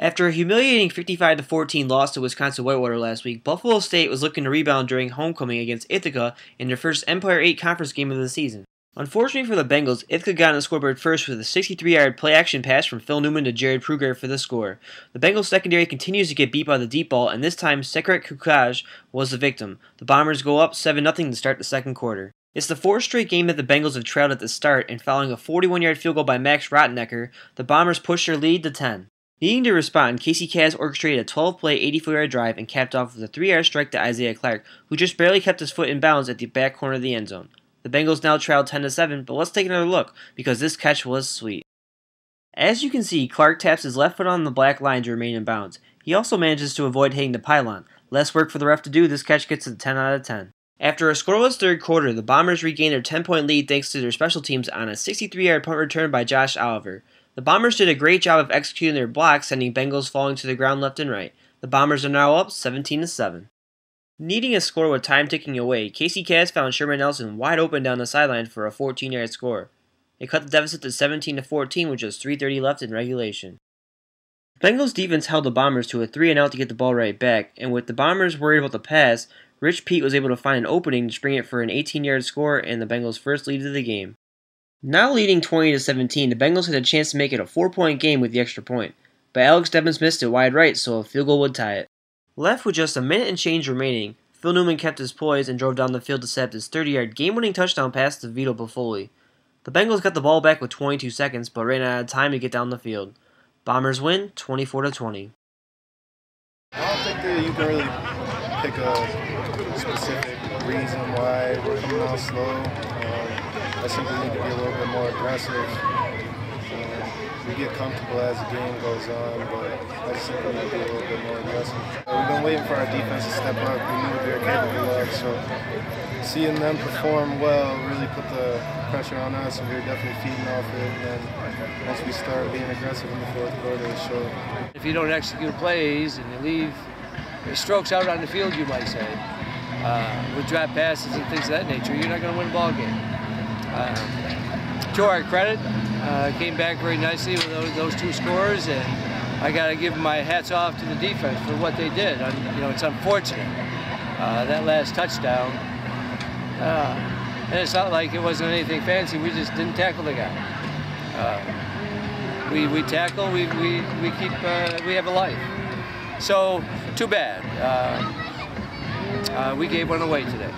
After a humiliating 55-14 loss to Wisconsin Whitewater last week, Buffalo State was looking to rebound during homecoming against Ithaca in their first Empire 8 conference game of the season. Unfortunately for the Bengals, Ithaca got on the scoreboard first with a 63-yard play-action pass from Phil Neumann to Jared Pruger for the score. The Bengals secondary continues to get beat by the deep ball, and this time Sekret Kukaj was the victim. The Bombers go up 7-0 to start the second quarter. It's the fourth straight game that the Bengals have trailed at the start, and following a 41-yard field goal by Max Rottenecker, the Bombers pushed their lead to 10. Needing to respond, Casey Kaz orchestrated a 12-play, 84-yard drive and capped off with a 3-yard strike to Isaiah Clark, who just barely kept his foot in bounds at the back corner of the end zone. The Bengals now trailed 10-7, but let's take another look, because this catch was sweet. As you can see, Clark taps his left foot on the black line to remain in bounds. He also manages to avoid hitting the pylon. Less work for the ref to do, this catch gets a 10 out of 10. After a scoreless third quarter, the Bombers regained their 10-point lead thanks to their special teams on a 63-yard punt return by Josh Oliver. The Bombers did a great job of executing their blocks, sending Bengals falling to the ground left and right. The Bombers are now up 17-7. Needing a score with time ticking away, Casey Kaz found Sherman Nelson wide open down the sideline for a 14-yard score. It cut the deficit to 17-14 with just 3:30 left in regulation. Bengals defense held the Bombers to a 3-and-out to get the ball right back, and with the Bombers worried about the pass, Rich Pete was able to find an opening to spring it for an 18-yard score and the Bengals' first lead of the game. Now leading 20-17, the Bengals had a chance to make it a 4-point game with the extra point, but Alex Devins missed it wide right, so a field goal would tie it. Left with just a minute and change remaining, Phil Neumann kept his poise and drove down the field to set up his 30-yard game-winning touchdown pass to Vito Boffoli. The Bengals got the ball back with 22 seconds, but ran out of time to get down the field. Bombers win 24-20. I don't think that you can really pick a specific reason why we're coming out slow. I think we need to be a little bit more aggressive. We get comfortable as the game goes on, but I just think we need to be a little bit more aggressive. We've been waiting for our defense to step up. We knew we were capable of, so seeing them perform well really put the pressure on us, and we were definitely feeding off it. And then once we started being aggressive in the fourth quarter, it showed. If you don't execute plays and you leave strokes out on the field, you might say, with drop passes and things of that nature, you're not going to win a ball game. To our credit, came back very nicely with those two scores, and I got to give my hats off to the defense for what they did. It's unfortunate, that last touchdown, and it's not like it wasn't anything fancy. We just didn't tackle the guy. We tackle, we keep, we have a life. So too bad. We gave one away today.